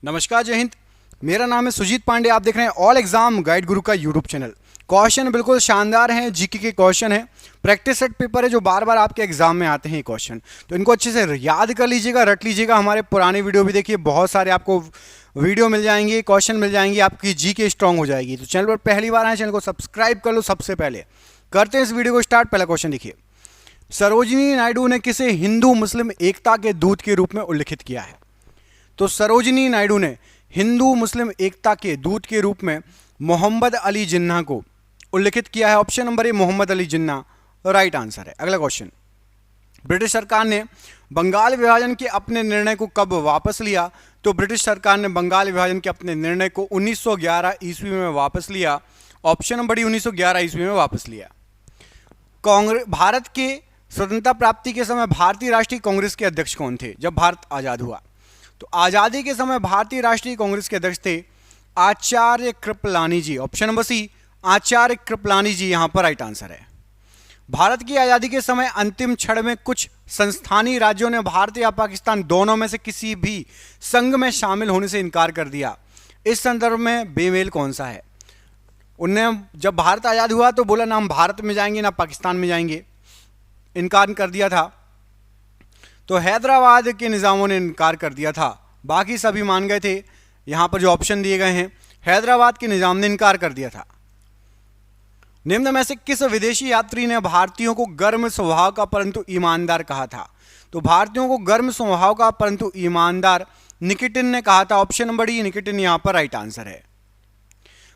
नमस्कार, जय हिंद। मेरा नाम है सुजीत पांडे। आप देख रहे हैं ऑल एग्जाम गाइड गुरु का यूट्यूब चैनल। क्वेश्चन बिल्कुल शानदार हैं, जीके के क्वेश्चन है, प्रैक्टिस सेट पेपर है जो बार बार आपके एग्जाम में आते हैं ये क्वेश्चन। तो इनको अच्छे से याद कर लीजिएगा, रट लीजिएगा। हमारे पुराने वीडियो भी देखिए, बहुत सारे आपको वीडियो मिल जाएंगे, क्वेश्चन मिल जाएंगे, आपकी जीके स्ट्रांग हो जाएगी। तो चैनल पर पहली बार आए, चैनल को सब्सक्राइब कर लो। सबसे पहले करते हैं इस वीडियो को स्टार्ट। पहला क्वेश्चन देखिए, सरोजिनी नायडू ने किसे हिंदू मुस्लिम एकता के दूत के रूप में उल्लेखित किया है? तो सरोजिनी नायडू ने हिंदू मुस्लिम एकता के दूत के रूप में मोहम्मद अली जिन्ना को उल्लेखित किया है। Option number A, Mohammad Ali Jinnah right answer है। अगला क्वेश्चन, ब्रिटिश सरकार ने बंगाल विभाजन के अपने निर्णय को कब वापस लिया? तो ब्रिटिश सरकार ने बंगाल विभाजन के अपने निर्णय को 1911 ईस्वी में वापस लिया। ऑप्शन नंबर डी, 1911 ईस्वी में वापस लिया। कांग्रेस भारत के स्वतंत्रता प्राप्ति के समय भारतीय राष्ट्रीय कांग्रेस के अध्यक्ष कौन थे जब भारत आजाद हुआ? तो आजादी के समय भारतीय राष्ट्रीय कांग्रेस के अध्यक्ष थे आचार्य कृपलानी जी। ऑप्शन नंबर सी, आचार्य कृपलानी जी यहां पर राइट आंसर है। भारत की आजादी के समय अंतिम क्षण में कुछ संस्थानीय राज्यों ने भारत या पाकिस्तान दोनों में से किसी भी संघ में शामिल होने से इनकार कर दिया। इस संदर्भ में बेमेल कौन सा है? उनने जब भारत आजाद हुआ तो बोला ना हम भारत में जाएंगे ना पाकिस्तान में जाएंगे, इनकार कर दिया था। तो हैदराबाद के निज़ामों ने इनकार कर दिया था, बाकी सभी मान गए थे। यहां पर जो ऑप्शन दिए गए हैं, हैदराबाद के निज़ाम ने इनकार कर दिया था। निम्न में से किस विदेशी यात्री ने भारतीयों को गर्म स्वभाव का परंतु ईमानदार कहा था? तो भारतीयों को गर्म स्वभाव का परंतु ईमानदार निकिटिन ने कहा था। ऑप्शन नंबर डी, निकिटिन यहां पर राइट आंसर है।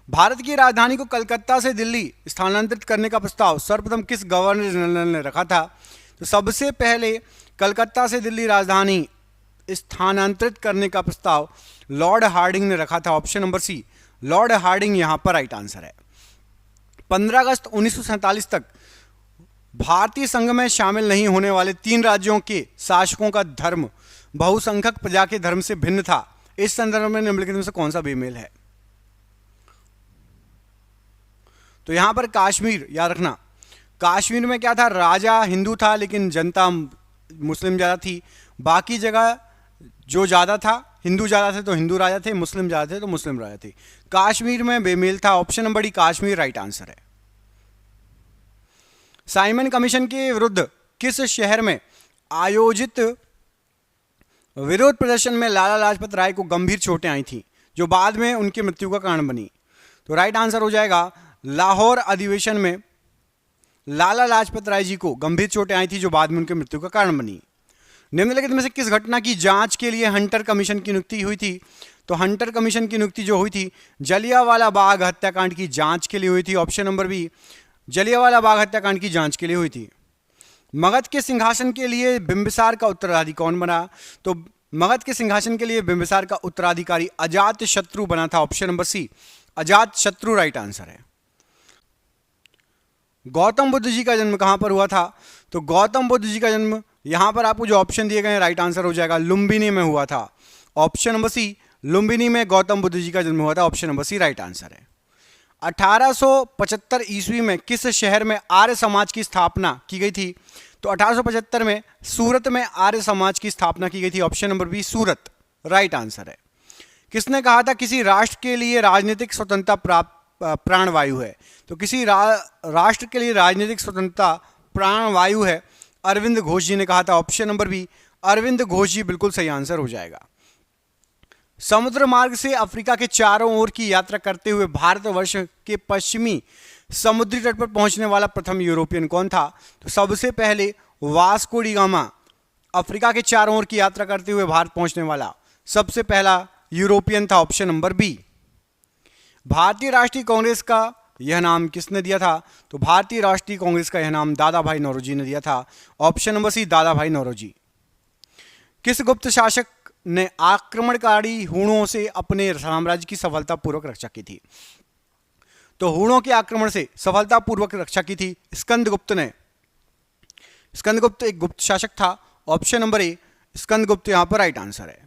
भारत की राजधानी को कलकत्ता से दिल्ली स्थानांतरित करने का प्रस्ताव सर्वप्रथम किस गवर्नर जनरल ने रखा था? तो सबसे पहले कलकत्ता से दिल्ली राजधानी स्थानांतरित करने का प्रस्ताव लॉर्ड हार्डिंग ने रखा था। Option number C, lord Harding यहां पर राइट आंसर है। 15 अगस्त 1947 तक भारतीय संघ में शामिल नहीं होने वाले 3 राज्यों के शासकों का धर्म बहुसंख्यक प्रजा के धर्म से भिन्न था। इस संदर्भ में निम्नलिखित में से कौन सा बेमेल है? तो यहां पर कश्मीर याद रखना, कश्मीर में क्या था, राजा हिंदू था लेकिन जनता मुस्लिम ज़्यादा थी। बाकी जगह जो ज़्यादा था, हिंदू ज़्यादा थे तो हिंदू राजा थे, मुस्लिम ज़्यादा थे तो मुस्लिम राजा थे। कश्मीर में बेमेल था। Option number D, Kashmir right answer है। साइमन कमीशन के विरुद्ध किस शहर में आयोजित विरोध प्रदर्शन में लाला लाजपत राय को गंभीर चोटें आई थी जो बाद में उनकी मृत्यु का कारण बनी? तो राइट आंसर हो जाएगा लाहौर अधिवेशन में लाला लाजपत राय जी को गंभीर चोटें आई थी जो बाद में उनकी मृत्यु का कारण बनी। निम्नलिखित में से किस घटना की जांच के लिए हंटर कमीशन की नियुक्ति हुई थी? तो हंटर कमीशन की नियुक्ति जो हुई थी जलियांवाला बाग हत्याकांड की जांच के लिए हुई थी। Option number B, Jallianwala Bagh हत्याकांड की जांच के लिए हुई थी। मगध के सिंहासन के लिए बिंबिसार का उत्तराधिकारी कौन बना? तो मगध के सिंहासन के लिए बिंबिसार का उत्तराधिकारी अजात शत्रु बना था। ऑप्शन नंबर सी, अजात शत्रु राइट आंसर है। गौतम बुद्ध जी का जन्म कहां पर हुआ था? तो गौतम बुद्ध जी का जन्म यहां पर आपको जो ऑप्शन दिए गए हैं राइट आंसर हो जाएगा, लुम्बिनी में हुआ था। ऑप्शन नंबर सी, लुम्बिनी में गौतम बुद्ध जी का जन्म हुआ था। Option number C right answer है। 1875 ईस्वी में किस शहर में आर्य समाज की स्थापना की गई थी? तो 1875 में सूरत में आर्य समाज की स्थापना की गई थी। ऑप्शन नंबर बी, सूरत राइट आंसर है। किसने कहा था किसी राष्ट्र के लिए राजनीतिक स्वतंत्रता प्राणवायु है? तो किसी राष्ट्र के लिए राजनीतिक स्वतंत्रता प्राणवायु है, अरविंद घोष जी ने कहा था। Option number B, Aurobindo Ghosh ji बिल्कुल सही आंसर हो जाएगा। समुद्र मार्ग से अफ्रीका के चारों ओर की यात्रा करते हुए भारतवर्ष के पश्चिमी समुद्री तट पर पहुंचने वाला प्रथम यूरोपियन कौन था? तो सबसे पहले वास्को डी गामा अफ्रीका के चारों ओर की यात्रा करते हुए भारत पहुंचने वाला सबसे पहला यूरोपियन था। Option number B. भारतीय राष्ट्रीय कांग्रेस का यह नाम किसने दिया था? तो भारतीय राष्ट्रीय कांग्रेस का यह नाम दादा भाई नौरोजी ने दिया था। ऑप्शन नंबर सी, दादा भाई नौरोजी। किस गुप्त शासक ने आक्रमणकारी हूणों से अपने साम्राज्य की सफलतापूर्वक रक्षा की थी? तो हूणों के आक्रमण से सफलतापूर्वक रक्षा की थी स्कंदगुप्त ने। स्कंदगुप्त एक गुप्त शासक था। ऑप्शन नंबर ए, स्कंदगुप्त यहां पर राइट आंसर है।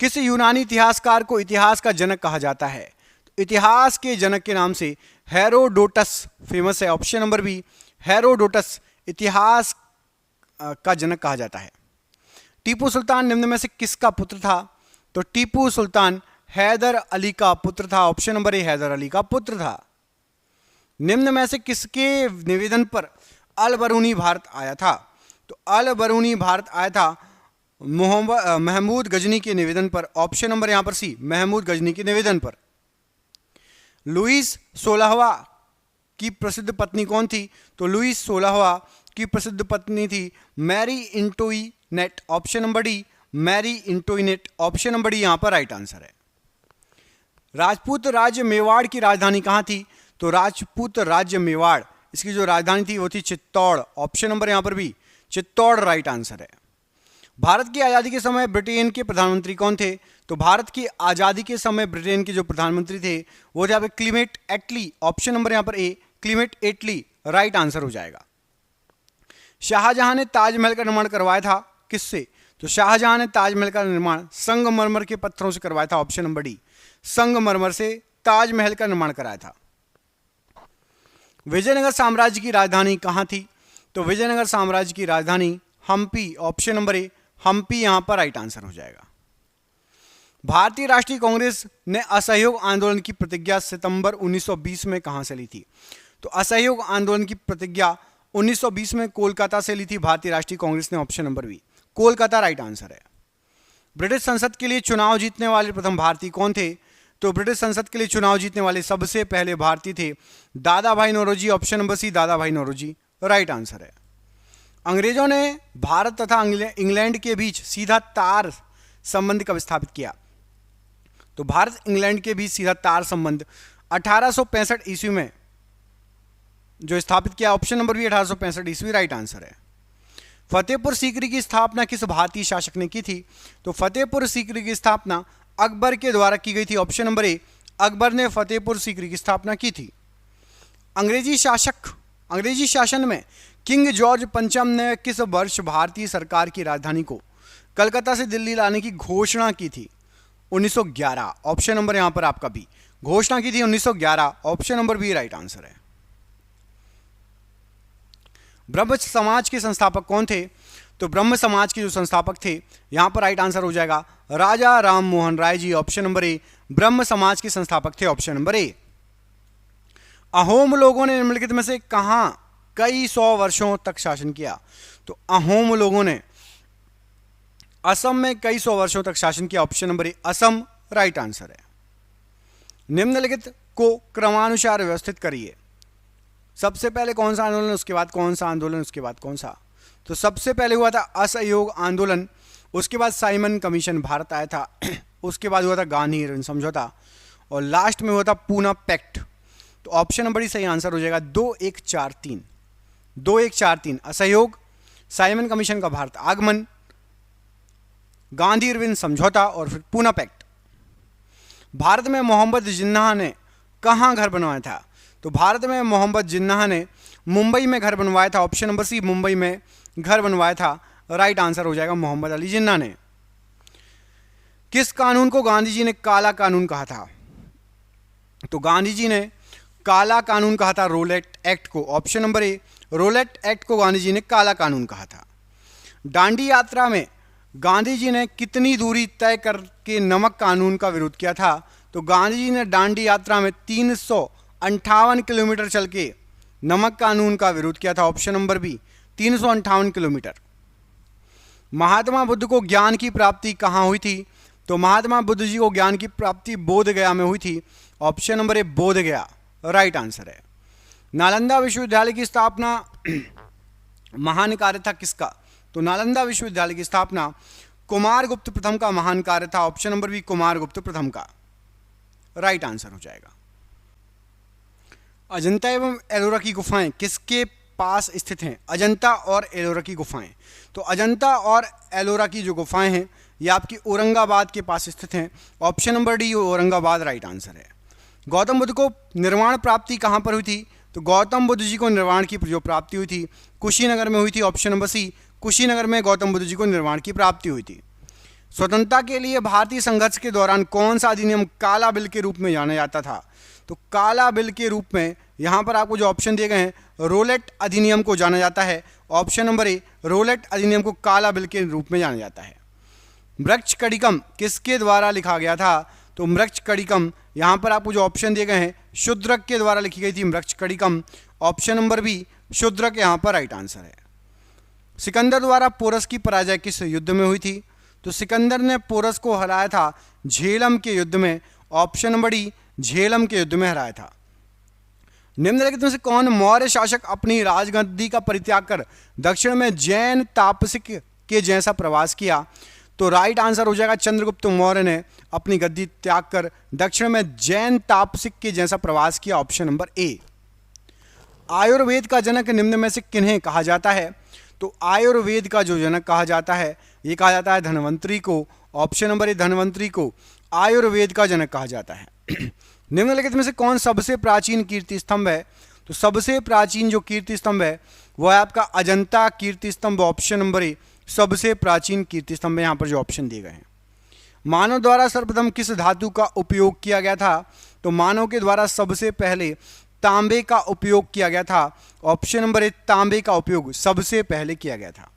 किस यूनानी इतिहासकार को इतिहास का जनक कहा जाता है? इतिहास के जनक के नाम से हेरोडोटस फेमस है। ऑप्शन नंबर बी, हेरोडोटस इतिहास का जनक कहा जाता है। टीपू सुल्तान निम्न में से किसका पुत्र था? तो टीपू सुल्तान हैदर अली का पुत्र था। Option number A Haidar Ali का पुत्र था। निम्न में से किसके निवेदन पर अल बरूनी भारत आया था? तो अल बरूनी भारत आया था महमूद गजनी के निवेदन पर। ऑप्शन नंबर यहां पर सी, महमूद गजनी के निवेदन पर। लुईस 16वां की प्रसिद्ध पत्नी कौन थी? तो लुईस 16वां की प्रसिद्ध पत्नी थी Marie Antoinette. Option number D, Marie Antoinette. Option number D यहां पर राइट आंसर है। राजपूत राज्य मेवाड़ की राजधानी कहां थी? तो राजपूत राज्य मेवाड़, इसकी जो राजधानी थी वो थी चित्तौड़। ऑप्शन नंबर यहां पर भी चित्तौड़ राइट आंसर है। भारत की आज़ादी के समय ब्रिटेन के प्रधानमंत्री कौन थे? तो भारत की आज़ादी के समय ब्रिटेन के जो प्रधानमंत्री थे वो थे यहाँ पे क्लीमेट एटली। ऑप्शन नंबर यहाँ पर ए, क्लीमेट एटली राइट आंसर हो जाएगा। शाहजहां ने ताजमहल का निर्माण करवाया था किससे? तो शाहजहां ने ताजमहल का निर्माण संगमरमर के पत्थरों से करवाया था। ऑप्शन नंबर डी, संगमरमर से ताजमहल का निर्माण कराया था। विजयनगर साम्राज्य की राजधानी कहां थी? तो विजयनगर साम्राज्य की राजधानी Hampi. Option number A, Hampi यहां पर राइट आंसर हो जाएगा। भारतीय राष्ट्रीय कांग्रेस ने असहयोग आंदोलन की प्रतिज्ञा सितंबर 1920 में कहां से ली थी? तो असहयोग आंदोलन की प्रतिज्ञा 1920 में कोलकाता से ली थी भारतीय राष्ट्रीय कांग्रेस ने। Option number B, Kolkata right answer है। ब्रिटिश संसद के लिए चुनाव जीतने वाले प्रथम भारतीय कौन थे? तो ब्रिटिश संसद के लिए चुनाव जीतने वाले सबसे पहले भारतीय थे दादा भाई नौरोजी। ऑप्शन नंबर सी, दादा भाई नौरोजी राइट आंसर है। अंग्रेजों ने भारत तथा इंग्लैंड के बीच सीधा तार संबंध कब स्थापित किया? तो भारत इंग्लैंड के बीच सीधा तार संबंध 1865 ईस्वी में जो स्थापित किया। ऑप्शन नंबर भी 1865 ईस्वी राइट आंसर है। फतेहपुर सीकरी की स्थापना किस भारतीय शासक ने की थी? तो फतेहपुर सीकरी की स्थापना अकबर के द्वारा की गई थी। ऑप्शन नंबर ए, अकबर ने फतेहपुर सीकरी की स्थापना की थी। अंग्रेजी शासन में किंग जॉर्ज पंचम ने किस वर्ष भारतीय सरकार की राजधानी को कलकत्ता से दिल्ली लाने की घोषणा की थी? 1911। ऑप्शन नंबर यहां पर आपका बी, घोषणा की थी 1911। Option number B right answer है। ब्रह्म समाज के संस्थापक कौन थे? तो ब्रह्म समाज के जो संस्थापक थे यहां पर राइट आंसर हो जाएगा राजा राम मोहन राय जी। ऑप्शन नंबर ए, ब्रह्म समाज के संस्थापक थे। ऑप्शन नंबर ए। अहोम लोगों ने निम्नलिखित में से कहां कई सौ वर्षों तक शासन किया? तो अहोम लोगों ने असम में कई सौ वर्षों तक शासन किया। ऑप्शन नंबर ए, असम राइट आंसर है। निम्नलिखित को क्रमानुसार व्यवस्थित करिए। सबसे पहले कौन सा आंदोलन, उसके बाद कौन सा आंदोलन, उसके बाद कौन सा? तो सबसे पहले हुआ था असहयोग आंदोलन, उसके बाद साइमन कमीशन भारत आया था, उसके बाद हुआ था गांधी इरविन समझौता, और लास्ट में हुआ था पूना पैक्ट। तो ऑप्शन नंबर ही सही आंसर हो जाएगा 2143। 2143 असहयोग, साइमन कमीशन का भारत आगमन, गांधी इरविन समझौता और फिर पूना पैक्ट। भारत में मोहम्मद जिन्नाह ने कहां घर बनवाया था? तो भारत में मोहम्मद जिन्नाह ने मुंबई में घर बनवाया था। ऑप्शन नंबर सी, मुंबई में घर बनवाया था राइट आंसर हो जाएगा मोहम्मद अली जिन्ना ने। किस कानून को गांधी जी ने काला कानून कहा था? तो गांधी जी ने काला कानून कहा था रोलेट एक्ट को। Option number A, Rowlatt act को गांधी जी ने काला कानून कहा था। दांडी यात्रा में गांधी जी ने कितनी दूरी तय करके नमक कानून का विरोध किया था? तो गांधी जी ने दांडी यात्रा में 358 किलोमीटर चल के नमक कानून का विरोध किया था। Option number B, 358 kilometre. Mahatma Buddha को ज्ञान की प्राप्ति कहाँ हुई थी? तो महात्मा बुद्ध जी को ज्ञान की प्राप्ति बोध गया में हुई थी। ऑप्शन नंबर ए, बोध गया राइट आंसर है। नालंदा विश्वविद्यालय की स्थापना महान कार्य था किसका? तो नालंदा विश्वविद्यालय की स्थापना कुमारगुप्त प्रथम का महान कार्य था। ऑप्शन नंबर बी, कुमारगुप्त प्रथम का राइट आंसर हो जाएगा। अजंता एवं एलोरा की गुफाएं किसके पास स्थित हैं? अजंता और एलोरा की गुफाएं। तो अजंता और एलोरा की जो गुफाएं हैं ये आपकी औरंगाबाद के पास स्थित हैं। Option number D, Aurangabad right answer है। गौतम बुद्ध को निर्वाण प्राप्ति कहां पर हुई थी? तो गौतम बुद्ध जी को निर्वाण की जो प्राप्ति हुई थी कुशीनगर में हुई थी। ऑप्शन नंबर सी, कुशीनगर में गौतम बुद्ध जी को निर्वाण की प्राप्ति हुई थी। स्वतंत्रता के लिए भारतीय संघर्ष के दौरान कौन सा अधिनियम काला बिल के रूप में जाना जाता था? तो काला बिल के रूप में यहां पर आपको जो ऑप्शन दिए गए हैं रोलेट अधिनियम को जाना जाता है। ऑप्शन नंबर ए, रोलेट अधिनियम को काला बिल के रूप में जाना जाता है। मृच्छकटिकम किसके द्वारा लिखा गया था? तो मृच्छकटिकम यहाँ पर आपको जो ऑप्शन दिए गए हैं शूद्रक के द्वारा लिखी गई थी Mrichchhakatikam. Option number B Shudraka यहाँ पर राइट आंसर है। सिकंदर द्वारा पोरस की पराजय किस युद्ध में हुई थी? तो सिकंदर ने पोरस को हराया था झेलम के युद्ध में। ऑप्शन नंबर डी झेलम के युद्ध में हराया था। निम्नलिखित में से कौन मौर्य शासक अपनी राजगद्दी का परित्याग कर दक्षिण में जैन तापसिक के जैसा प्रवास किया? तो राइट आंसर हो जाएगा चंद्रगुप्त मौर्य ने अपनी गद्दी त्याग कर दक्षिण में जैन तापसिक के जैसा प्रवास किया। ऑप्शन नंबर ए। आयुर्वेद का जनक निम्न में से किन्हें कहा जाता है? तो आयुर्वेद का जो जनक कहा जाता है ये कहा जाता है धन्वंतरी को। ऑप्शन नंबर ए धन्वंतरी को आयुर्वेद का जनक कहा जाता है। निम्नलिखित में से कौन सबसे प्राचीन कीर्ति स्तंभ है? तो सबसे प्राचीन जो कीर्ति स्तंभ है वह है आपका अजंता कीर्ति स्तंभ। ऑप्शन नंबर ए सबसे प्राचीन कीर्ति स्तंभ है। यहाँ पर जो ऑप्शन दिए गए हैं। मानव द्वारा सर्वप्रथम किस धातु का उपयोग किया गया था? तो मानव के द्वारा सबसे पहले तांबे का उपयोग किया गया था। ऑप्शन नंबर ए तांबे का उपयोग सबसे पहले किया गया था।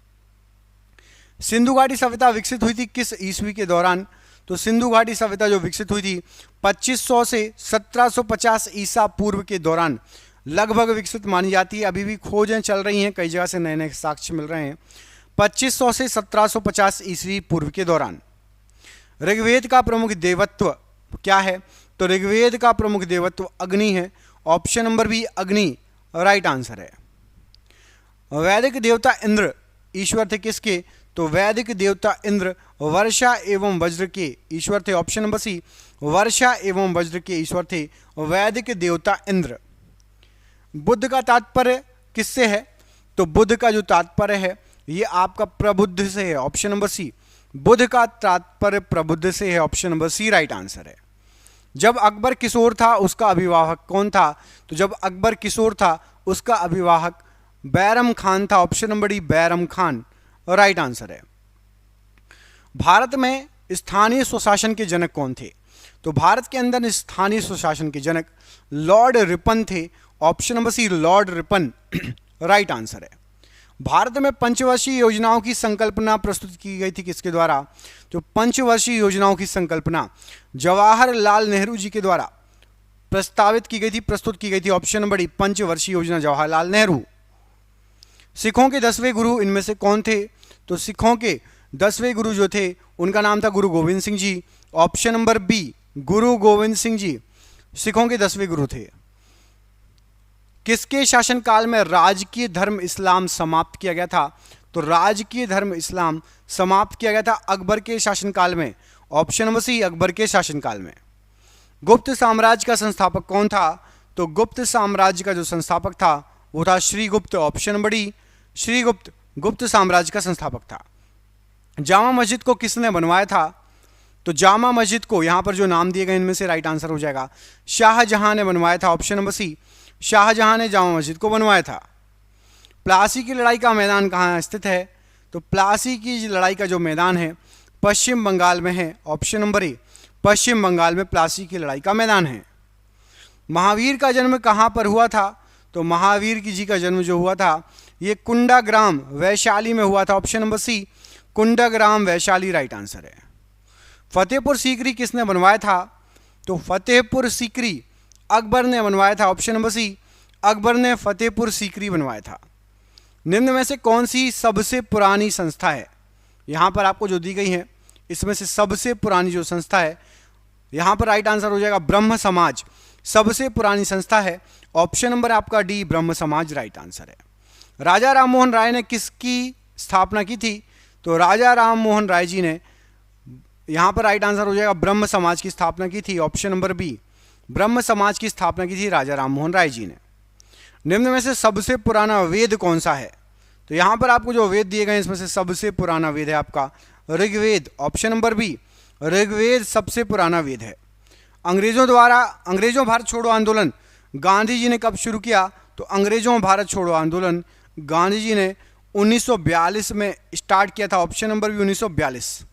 सिंधु घाटी सभ्यता विकसित हुई थी किस ईस्वी के दौरान? तो सिंधु घाटी सभ्यता जो विकसित हुई थी 2500 से 1750 ईसा पूर्व के दौरान लगभग विकसित मानी जाती है। अभी भी खोजें चल रही हैं, कई जगह से नए नए साक्ष्य मिल रहे हैं। 2500 से 1750 ईस्वी पूर्व के दौरान। ऋग्वेद का प्रमुख देवत्व क्या है? तो ऋग्वेद का प्रमुख देवत्व अग्नि है। ऑप्शन नंबर बी अग्नि राइट आंसर है। वैदिक देवता इंद्र ईश्वर थे किसके? तो वैदिक देवता इंद्र वर्षा एवं वज्र के ईश्वर थे। ऑप्शन नंबर सी वर्षा एवं वज्र के ईश्वर थे वैदिक देवता इंद्र। बुद्ध का तात्पर्य किससे है? तो बुद्ध का जो तात्पर्य है ये आपका प्रबुद्ध से है। ऑप्शन नंबर सी बुद्ध का तात्पर्य प्रबुद्ध से है। Option number C right answer है। जब अकबर किशोर था उसका अभिभावक कौन था? तो जब अकबर किशोर था उसका अभिभावक बैरम खान था। Option number D Bairam Khan right answer है। भारत में स्थानीय स्वशासन के जनक कौन थे? तो भारत के अंदर स्थानीय स्वशासन के जनक लॉर्ड रिपन थे। Option number C lord Ripon right answer है। भारत में पंचवर्षीय योजनाओं की संकल्पना प्रस्तुत की गई थी किसके द्वारा? तो पंचवर्षीय योजनाओं की संकल्पना जवाहरलाल नेहरू जी के द्वारा प्रस्तावित की गई थी, प्रस्तुत की गई थी। ऑप्शन नंबर डी पंचवर्षीय योजना जवाहरलाल नेहरू। सिखों के 10वें गुरु इनमें से कौन थे? तो सिखों के 10वें गुरु जो थे उनका नाम था गुरु Govind Singh ji. Option number B गुरु गोविंद सिंह जी सिखों के 10वें गुरु थे। किसके शासनकाल में राजकीय धर्म इस्लाम समाप्त किया गया था? तो राजकीय धर्म इस्लाम समाप्त किया गया था अकबर के शासनकाल में। ऑप्शन नंबर सी अकबर के शासनकाल में। गुप्त साम्राज्य का संस्थापक कौन था? तो गुप्त साम्राज्य का जो संस्थापक था वो था Srigupta. Option number D Srigupta Gupta साम्राज्य का संस्थापक था। जामा मस्जिद को किसने बनवाया था? तो जामा मस्जिद को यहाँ पर जो नाम दिए गए इनमें से राइट आंसर हो जाएगा शाहजहां ने बनवाया था। ऑप्शन नंबर सी शाहजहां ने जामा मस्जिद को बनवाया था। प्लासी की लड़ाई का मैदान कहाँ स्थित है? तो प्लासी की लड़ाई का जो मैदान है पश्चिम बंगाल में है। ऑप्शन नंबर ए पश्चिम बंगाल में प्लासी की लड़ाई का मैदान है। महावीर का जन्म कहाँ पर हुआ था? तो महावीर की जी का जन्म जो हुआ था ये कुंडाग्राम वैशाली में हुआ था। Option number C Kundagram Vaishali right answer है। फतेहपुर सीकरी किसने बनवाया था? तो फतेहपुर सीकरी अकबर ने बनवाया था। ऑप्शन नंबर सी अकबर ने फतेहपुर सीकरी बनवाया था। निम्न में से कौन सी सबसे पुरानी संस्था है? यहाँ पर आपको जो दी गई है इसमें से सबसे पुरानी जो संस्था है यहाँ पर राइट आंसर हो जाएगा ब्रह्म समाज सबसे पुरानी संस्था है। ऑप्शन नंबर आपका डी ब्रह्म समाज राइट आंसर है। राजा राम मोहन राय ने किसकी स्थापना की थी? तो राजा राम मोहन राय जी ने यहाँ पर राइट आंसर हो जाएगा ब्रह्म समाज की स्थापना की थी। ऑप्शन नंबर बी ब्रह्म समाज की स्थापना की थी राजा राम मोहन राय जी ने। निम्न में से सबसे पुराना वेद कौन सा है? तो यहाँ पर आपको जो वेद दिए गए इसमें से सबसे पुराना वेद है आपका Rigveda. Option number B Rigveda सबसे पुराना वेद है। अंग्रेजों भारत छोड़ो आंदोलन गांधी जी ने कब शुरू किया? तो अंग्रेजों भारत छोड़ो आंदोलन गांधी जी ने 1942 में स्टार्ट किया था। Option number B 1942।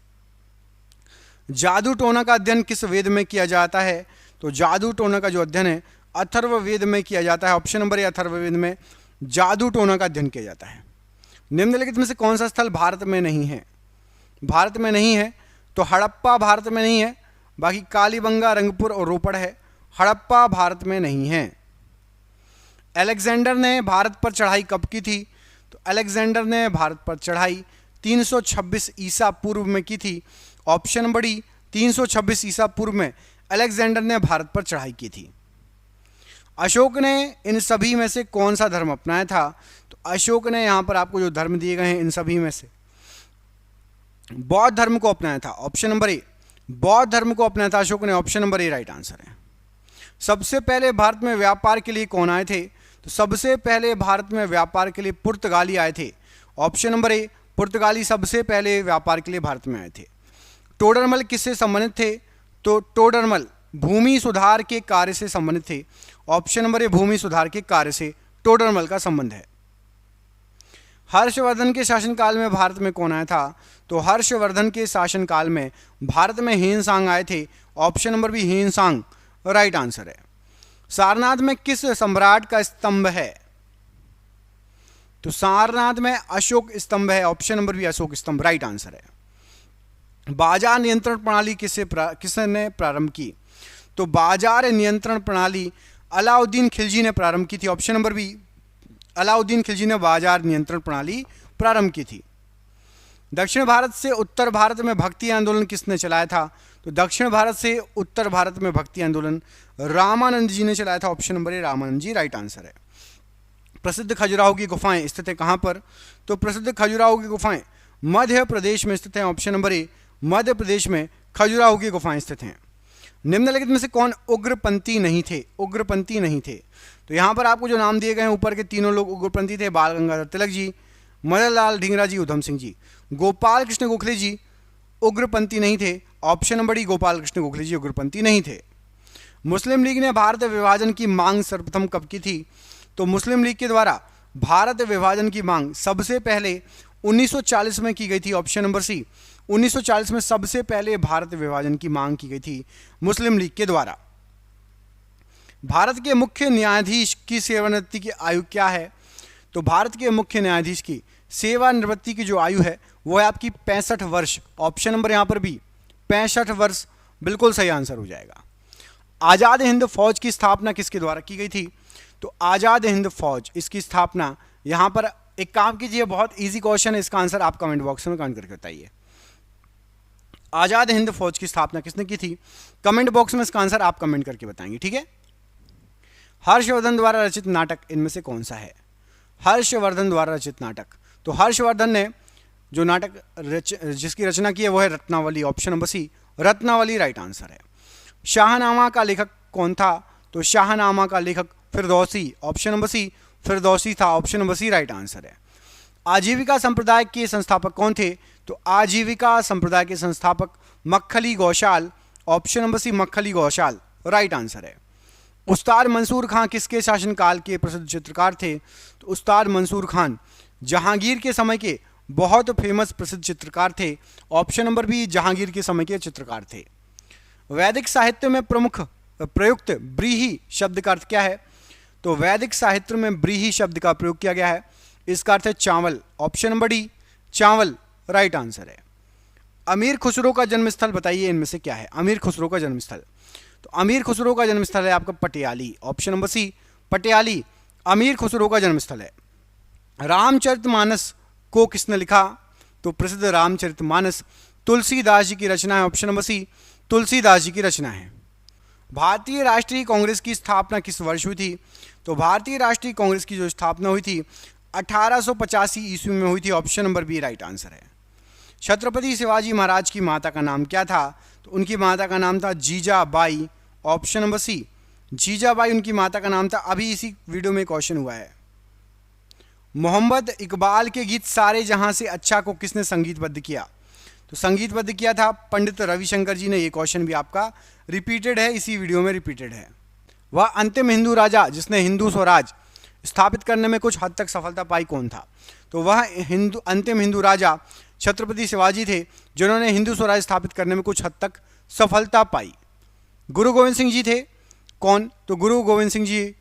जादू टोना का अध्ययन किस वेद में किया जाता है? तो जादू टोना का जो अध्ययन है अथर्ववेद में किया जाता है। ऑप्शन नंबर ए अथर्ववेद में जादू टोना का अध्ययन किया जाता है। निम्नलिखित में से कौन सा स्थल भारत में नहीं है? भारत में नहीं है तो हड़प्पा भारत में नहीं है, बाकी कालीबंगा, रंगपुर और रोपड़ है। हड़प्पा भारत में नहीं है। अलेक्जेंडर ने भारत पर चढ़ाई कब की थी? तो अलेक्जेंडर ने भारत पर चढ़ाई 326 ईसा पूर्व में की थी। ऑप्शन नंबर डी, 326 ईसा पूर्व में अलेक्जेंडर ने भारत पर चढ़ाई की थी। अशोक ने इन सभी में से कौन सा धर्म अपनाया था? तो अशोक ने यहाँ पर आपको जो धर्म दिए गए हैं इन सभी में से बौद्ध धर्म को अपनाया था। ऑप्शन नंबर ए, बौद्ध धर्म को अपनाया था अशोक ने। ऑप्शन नंबर ए राइट आंसर है। सबसे पहले भारत में व्यापार के लिए कौन आए थे? तो सबसे पहले भारत में व्यापार के लिए पुर्तगाली आए थे। ऑप्शन नंबर ए, पुर्तगाली सबसे पहले व्यापार के लिए भारत में आए थे। टोडरमल किससे संबंधित थे? तो टोडरमल भूमि सुधार के कार्य से संबंधित थे। ऑप्शन नंबर ए, भूमि सुधार के कार्य से टोडरमल का संबंध है। हर्षवर्धन के शासनकाल में भारत में कौन आया था? तो हर्षवर्धन के शासनकाल में भारत में हीनसांग आए थे। Option number B, Hiuen Tsang right answer है। सारनाथ में किस सम्राट का स्तंभ है? तो सारनाथ में अशोक स्तंभ है। ऑप्शन नंबर बी, अशोक स्तंभ राइट आंसर है। बाजार नियंत्रण प्रणाली किसने प्रारंभ की? तो बाजार नियंत्रण प्रणाली अलाउद्दीन खिलजी ने प्रारंभ की थी। Option number B, Alauddin Khilji ने बाजार नियंत्रण प्रणाली प्रारंभ की थी। दक्षिण भारत से उत्तर भारत में भक्ति आंदोलन किसने चलाया था? तो दक्षिण भारत से उत्तर भारत में भक्ति आंदोलन रामानंद जी ने चलाया था। Option number A, Ramanand ji right answer है। प्रसिद्ध खजुराहो की गुफाएं स्थित है कहां पर? तो प्रसिद्ध खजुराहो की गुफाएं मध्य प्रदेश में स्थित हैं। ऑप्शन नंबर ए, मध्य प्रदेश में खजुराहो की गुफाएं स्थित हैं। निम्नलिखित में से कौन उग्रपंथी नहीं थे? उग्रपंथी नहीं थे। तो यहाँ पर आपको जो नाम दिए गए हैं ऊपर के तीनों लोग उग्रपंथी थे। बाल गंगाधर तिलक जी, मदन लाल ढींगरा जी, उधम सिंह जी। गोपाल कृष्ण गोखले जी उग्रपंथी नहीं थे। Option number D, Gopal Krishna Gokhale ji उग्रपंथी नहीं थे। मुस्लिम लीग ने भारत विभाजन की मांग सर्वप्रथम कब की थी? तो मुस्लिम लीग के द्वारा भारत विभाजन की मांग सबसे पहले 1940 में की गई थी। ऑप्शन नंबर सी, 1940 में सबसे पहले भारत विभाजन की मांग की गई थी मुस्लिम लीग के द्वारा। भारत के मुख्य न्यायाधीश की सेवानिवृत्ति की आयु क्या है? तो भारत के मुख्य न्यायाधीश की सेवानिवृत्ति की जो आयु है वो है आपकी 65 वर्ष। ऑप्शन नंबर यहाँ पर भी 65 वर्ष बिल्कुल सही आंसर हो जाएगा। आज़ाद हिंद फौज की स्थापना किसके द्वारा की गई थी? तो आज़ाद हिंद फौज, इसकी स्थापना यहाँ पर एक काम कीजिए, बहुत इजी क्वेश्चन है, इसका आंसर आप कमेंट बॉक्स में कमेंट करके बताइए। आज़ाद हिंद फौज की स्थापना किसने की थी? कमेंट बॉक्स में इसका आंसर आप कमेंट करके बताएंगे, ठीक है। हर्षवर्धन द्वारा रचित नाटक इनमें से कौन सा है? हर्षवर्धन द्वारा रचित नाटक, तो हर्षवर्धन ने जो नाटक जिसकी रचना की है वो है Ratnavali. Option number C, Ratnavali right answer है। शाहनामा का लेखक कौन था? तो शाहनामा का लेखक Firdausi. Option number C, Firdausi था। Option number C right answer है। आजीविका संप्रदाय के संस्थापक कौन थे? तो आजीविका संप्रदाय के संस्थापक Makkhali Gosala. Option number C, Makkhali Gosala right answer है। उस्ताद मंसूर खान किसके शासनकाल के प्रसिद्ध चित्रकार थे? तो उस्ताद मंसूर खान जहांगीर के समय के बहुत फेमस प्रसिद्ध चित्रकार थे। ऑप्शन नंबर बी, जहांगीर के समय के चित्रकार थे। वैदिक साहित्य में प्रमुख प्रयुक्त ब्रीही शब्द का अर्थ क्या है? तो वैदिक साहित्य में ब्रीही शब्द का प्रयोग किया गया है, इसका अर्थ है चावल। ऑप्शन नंबर डी, चावल राइट आंसर है। अमीर खुसरो का जन्मस्थल बताइए इनमें से क्या है? अमीर खुसरो का जन्मस्थल, तो अमीर खुसरो का जन्मस्थल है आपका Patiyali. Option number C, Patiyali Amir Khusro का जन्मस्थल है। रामचरितमानस को किसने लिखा? तो प्रसिद्ध रामचरितमानस तुलसीदास जी की रचना है। ऑप्शन नंबर सी, तुलसीदास जी की रचना है। भारतीय राष्ट्रीय कांग्रेस की स्थापना किस वर्ष हुई थी? तो भारतीय राष्ट्रीय कांग्रेस की जो स्थापना हुई थी 1885 ईस्वी में हुई थी। Option number B right answer है। छत्रपति शिवाजी महाराज की माता का नाम क्या था? तो उनकी माता का नाम था Jijabai. Option number C, Jijabai उनकी माता का नाम था। अभी इसी वीडियो में क्वेश्चन हुआ है। मोहम्मद इकबाल के गीत सारे जहां से अच्छा को किसने संगीतबद्ध किया? तो संगीतबद्ध किया था पंडित रविशंकर जी ने। ये क्वेश्चन भी आपका रिपीटेड है, इसी वीडियो में रिपीटेड है। वह अंतिम हिंदू राजा जिसने हिंदू स्वराज स्थापित करने में कुछ हद तक सफलता पाई कौन था? तो वह अंतिम हिंदू राजा छत्रपति शिवाजी थे, जिन्होंने हिंदू स्वराज स्थापित करने में कुछ हद तक सफलता पाई। गुरु गोविंद सिंह जी थे कौन? तो गुरु गोविंद सिंह जी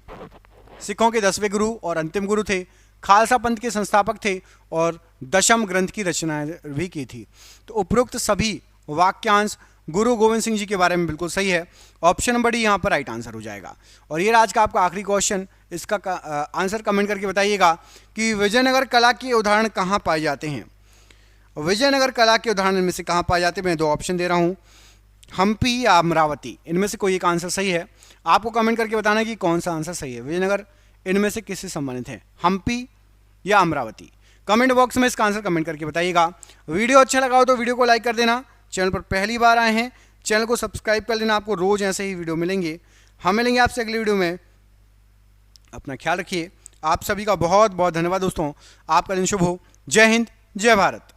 सिखों के 10वें गुरु और अंतिम गुरु थे। खालसा पंथ के संस्थापक थे और दशम ग्रंथ की रचना भी की थी। तो उपरोक्त सभी वाक्यांश गुरु गोविंद सिंह जी के बारे में बिल्कुल सही है। ऑप्शन नंबर डी यहाँ पर राइट आंसर हो जाएगा। और ये आज का आपका आखिरी क्वेश्चन, इसका आंसर कमेंट करके बताइएगा कि विजयनगर कला के उदाहरण कहाँ पाए जाते हैं। विजयनगर कला के उदाहरण इनमें से कहाँ पाए जाते हैं, मैं दो ऑप्शन दे रहा हूँ, हम्पी या अमरावती। इनमें से कोई एक आंसर सही है, आपको कमेंट करके बताना कि कौन सा आंसर सही है। विजयनगर इनमें से किससे संबंधित है, हम्पी या अमरावती। कमेंट बॉक्स में इसका आंसर कमेंट करके बताइएगा। वीडियो अच्छा लगा हो तो वीडियो को लाइक कर देना। चैनल पर पहली बार आए हैं चैनल को सब्सक्राइब कर लेना, आपको रोज ऐसे ही वीडियो मिलेंगे। हम मिलेंगे आपसे अगली वीडियो में। अपना ख्याल रखिए। आप सभी का बहुत बहुत धन्यवाद दोस्तों। आपका दिन शुभ हो। जय हिंद, जय भारत।